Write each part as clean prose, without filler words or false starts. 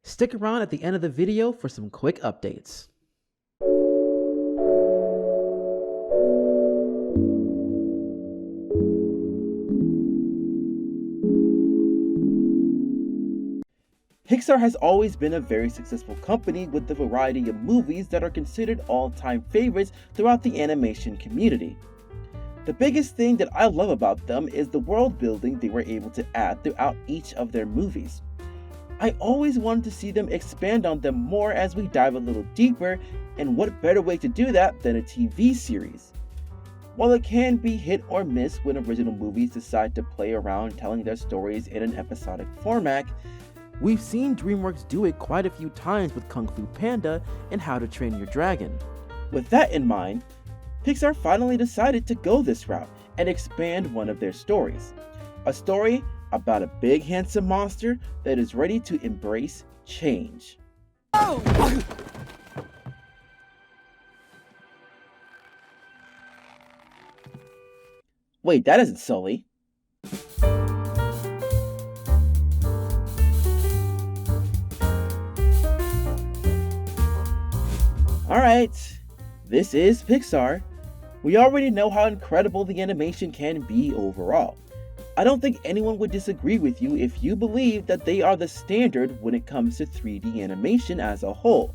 Stick around at the end of the video for some quick updates. Pixar has always been a very successful company with a variety of movies that are considered all-time favorites throughout the animation community. The biggest thing that I love about them is the world building they were able to add throughout each of their movies. I always wanted to see them expand on them more as we dive a little deeper, and what better way to do that than a TV series? While it can be hit or miss when original movies decide to play around telling their stories in an episodic format, we've seen DreamWorks do it quite a few times with Kung Fu Panda and How to Train Your Dragon. With that in mind, Pixar finally decided to go this route and expand one of their stories. A story about a big handsome monster that is ready to embrace change. Oh! Wait, that isn't Sully. Alright, this is Pixar. We already know how incredible the animation can be overall. I don't think anyone would disagree with you if you believe that they are the standard when it comes to 3D animation as a whole.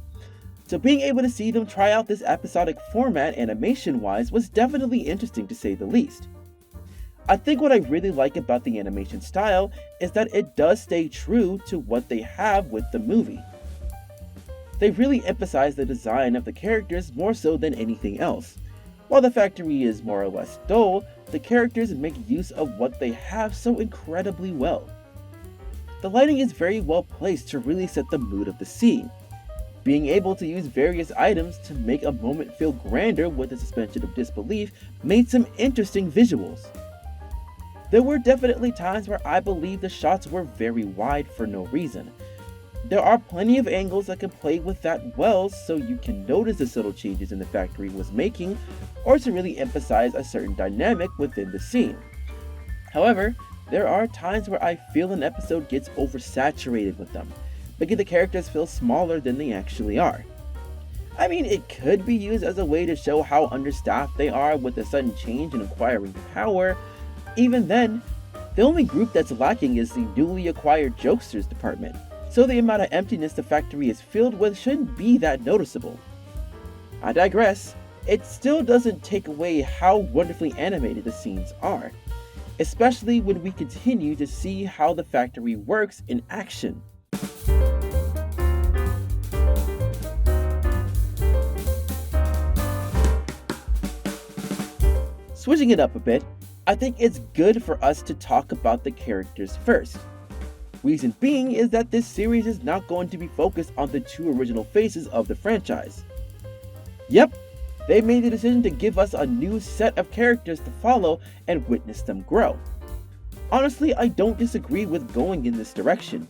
So being able to see them try out this episodic format animation-wise was definitely interesting to say the least. I think what I really like about the animation style is that it does stay true to what they have with the movie. They really emphasize the design of the characters more so than anything else. While the factory is more or less dull, the characters make use of what they have so incredibly well. The lighting is very well placed to really set the mood of the scene. Being able to use various items to make a moment feel grander with a suspension of disbelief made some interesting visuals. There were definitely times where I believe the shots were very wide for no reason. There are plenty of angles that can play with that well, so you can notice the subtle changes in the factory was making, or to really emphasize a certain dynamic within the scene. However, there are times where I feel an episode gets oversaturated with them, making the characters feel smaller than they actually are. I mean, it could be used as a way to show how understaffed they are with a sudden change in acquiring power. Even then, the only group that's lacking is the newly acquired Jokesters department. So the amount of emptiness the factory is filled with shouldn't be that noticeable. I digress. It still doesn't take away how wonderfully animated the scenes are, especially when we continue to see how the factory works in action. Switching it up a bit, I think it's good for us to talk about the characters first. Reason being is that this series is not going to be focused on the two original faces of the franchise. Yep, they made the decision to give us a new set of characters to follow and witness them grow. Honestly, I don't disagree with going in this direction.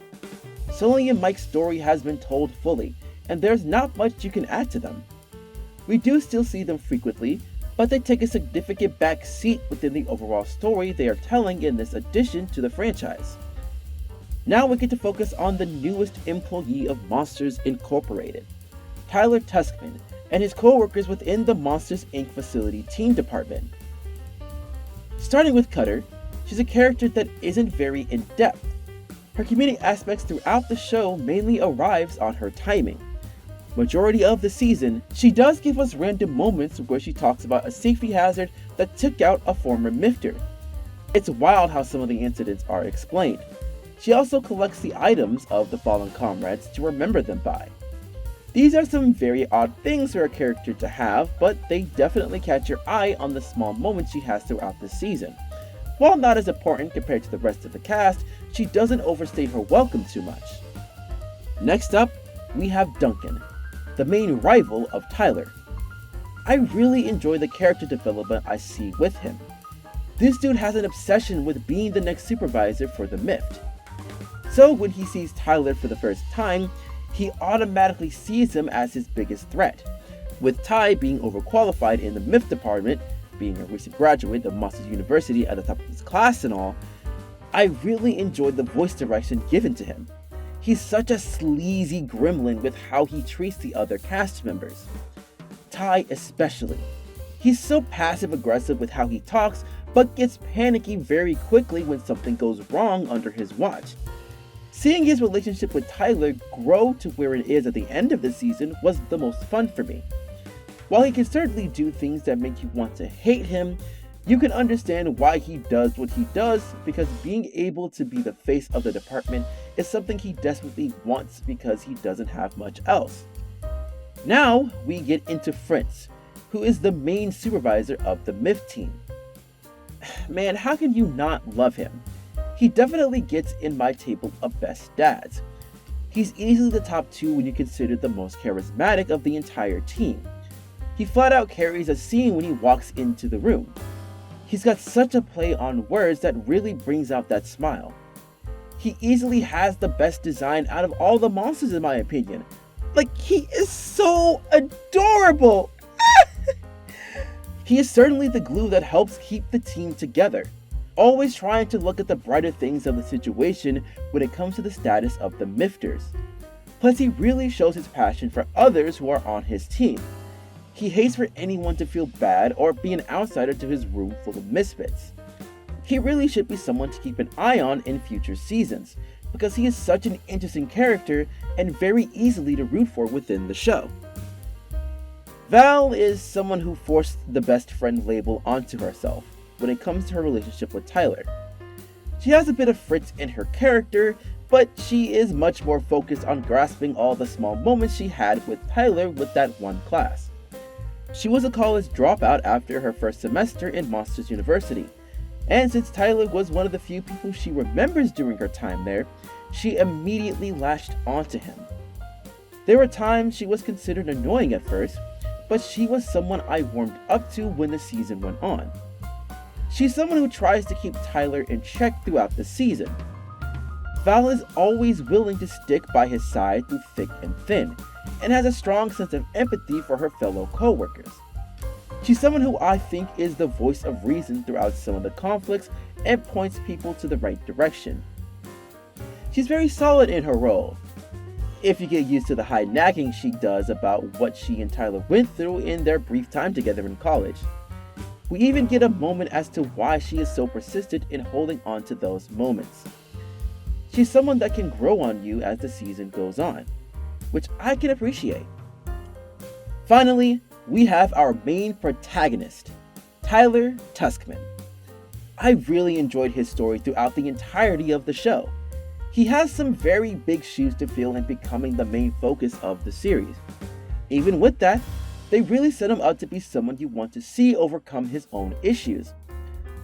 Sully and Mike's story has been told fully, and there's not much you can add to them. We do still see them frequently, but they take a significant back seat within the overall story they are telling in this addition to the franchise. Now we get to focus on the newest employee of Monsters Incorporated, Tyler Tuskman, and his co-workers within the Monsters Inc. facility team department. Starting with Cutter, she's a character that isn't very in-depth. Her comedic aspects throughout the show mainly arrives on her timing. Majority of the season, she does give us random moments where she talks about a safety hazard that took out a former Mifter. It's wild how some of the incidents are explained. She also collects the items of the fallen comrades to remember them by. These are some very odd things for a character to have, but they definitely catch your eye on the small moments she has throughout the season. While not as important compared to the rest of the cast, she doesn't overstay her welcome too much. Next up, we have Duncan, the main rival of Tyler. I really enjoy the character development I see with him. This dude has an obsession with being the next supervisor for the MIFT. So when he sees Tyler for the first time, he automatically sees him as his biggest threat. With Ty being overqualified in the MIFT department, being a recent graduate of Monsters University at the top of his class and all, I really enjoyed the voice direction given to him. He's such a sleazy gremlin with how he treats the other cast members. Ty especially. He's so passive-aggressive with how he talks, but gets panicky very quickly when something goes wrong under his watch. Seeing his relationship with Tyler grow to where it is at the end of the season was the most fun for me. While he can certainly do things that make you want to hate him, you can understand why he does what he does, because being able to be the face of the department is something he desperately wants because he doesn't have much else. Now we get into Fritz, who is the main supervisor of the MIF team. Man, how can you not love him? He definitely gets in my table of best dads. He's easily the top 2 when you consider the most charismatic of the entire team. He flat out carries a scene when he walks into the room. He's got such a play on words that really brings out that smile. He easily has the best design out of all the monsters in my opinion. Like, he is so adorable! He is certainly the glue that helps keep the team together, always trying to look at the brighter things of the situation when it comes to the status of the Mifters. Plus, he really shows his passion for others who are on his team. He hates for anyone to feel bad or be an outsider to his room full of misfits. He really should be someone to keep an eye on in future seasons, because he is such an interesting character and very easily to root for within the show. Val is someone who forced the best friend label onto herself when it comes to her relationship with Tyler. She has a bit of Fritz in her character, but she is much more focused on grasping all the small moments she had with Tyler with that one class. She was a college dropout after her first semester in Monsters University, and since Tyler was one of the few people she remembers during her time there, she immediately latched onto him. There were times she was considered annoying at first, but she was someone I warmed up to when the season went on. She's someone who tries to keep Tyler in check throughout the season. Val is always willing to stick by his side through thick and thin, and has a strong sense of empathy for her fellow co-workers. She's someone who I think is the voice of reason throughout some of the conflicts and points people to the right direction. She's very solid in her role, if you get used to the high nagging she does about what she and Tyler went through in their brief time together in college. We even get a moment as to why she is so persistent in holding on to those moments. She's someone that can grow on you as the season goes on, which I can appreciate. Finally, we have our main protagonist, Tyler Tuskman. I really enjoyed his story throughout the entirety of the show. He has some very big shoes to fill in becoming the main focus of the series. Even with that, they really set him up to be someone you want to see overcome his own issues.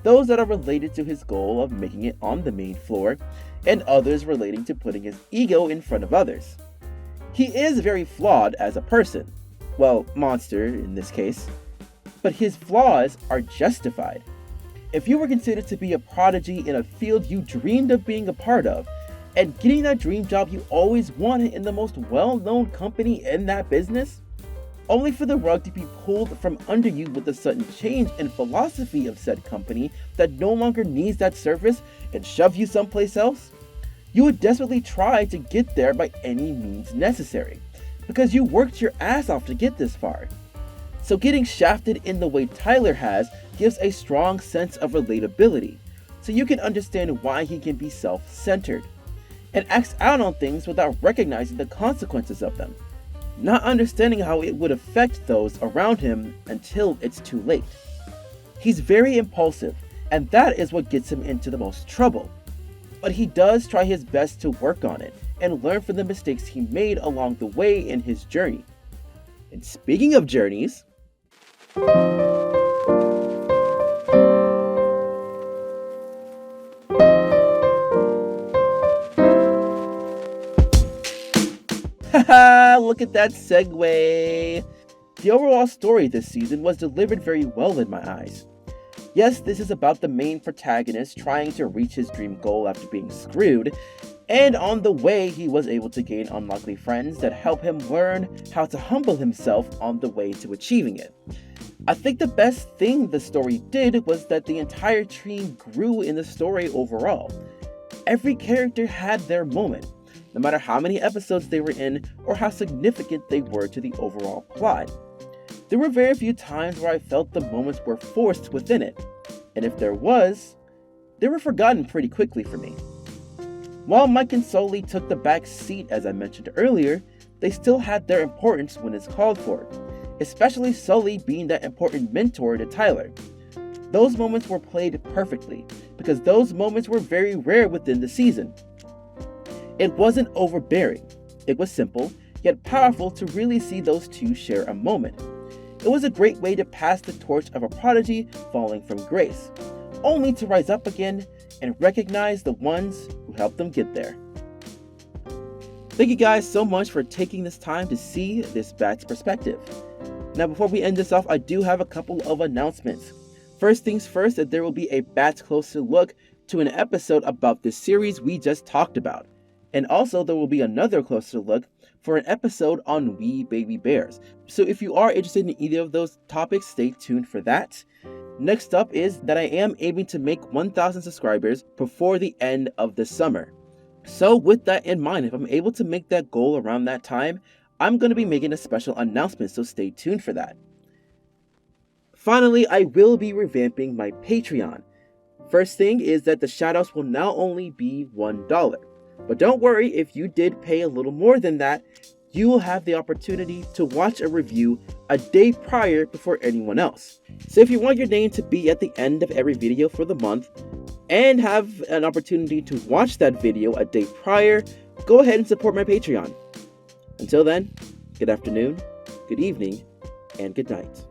Those that are related to his goal of making it on the main floor, and others relating to putting his ego in front of others. He is very flawed as a person. Well, monster in this case. But his flaws are justified. If you were considered to be a prodigy in a field you dreamed of being a part of, and getting that dream job you always wanted in the most well-known company in that business, only for the rug to be pulled from under you with a sudden change in philosophy of said company that no longer needs that service and shove you someplace else, you would desperately try to get there by any means necessary, because you worked your ass off to get this far. So getting shafted in the way Tyler has gives a strong sense of relatability, so you can understand why he can be self-centered, and acts out on things without recognizing the consequences of them, not understanding how it would affect those around him until it's too late. He's very impulsive, and that is what gets him into the most trouble. But he does try his best to work on it and learn from the mistakes he made along the way in his journey. And speaking of journeys, haha, look at that segue. The overall story this season was delivered very well in my eyes. Yes, this is about the main protagonist trying to reach his dream goal after being screwed, and on the way he was able to gain unlikely friends that help him learn how to humble himself on the way to achieving it. I think the best thing the story did was that the entire team grew in the story overall. Every character had their moment. no matter how many episodes they were in or how significant they were to the overall plot. There were very few times where I felt the moments were forced within it, and if there was, they were forgotten pretty quickly for me. While Mike and Sully took the back seat as I mentioned earlier, they still had their importance when it's called for, especially Sully being that important mentor to Tyler. Those moments were played perfectly, because those moments were very rare within the season. It wasn't overbearing, it was simple, yet powerful to really see those two share a moment. It was a great way to pass the torch of a prodigy falling from grace, only to rise up again and recognize the ones who helped them get there. Thank you guys so much for taking this time to see this bat's perspective. Now before we end this off, I do have a couple of announcements. First things first, that there will be a Bat's Closer Look to an episode about this series we just talked about. And also there will be another closer look for an episode on Wee Baby Bears. So if you are interested in either of those topics, stay tuned for that. Next up is that I am aiming to make 1,000 subscribers before the end of the summer. So with that in mind, if I'm able to make that goal around that time, I'm going to be making a special announcement, so stay tuned for that. Finally, I will be revamping my Patreon. First thing is that the shoutouts will now only be $1. But don't worry, if you did pay a little more than that, you will have the opportunity to watch a review a day prior before anyone else. So if you want your name to be at the end of every video for the month, and have an opportunity to watch that video a day prior, go ahead and support my Patreon. Until then, good afternoon, good evening, and good night.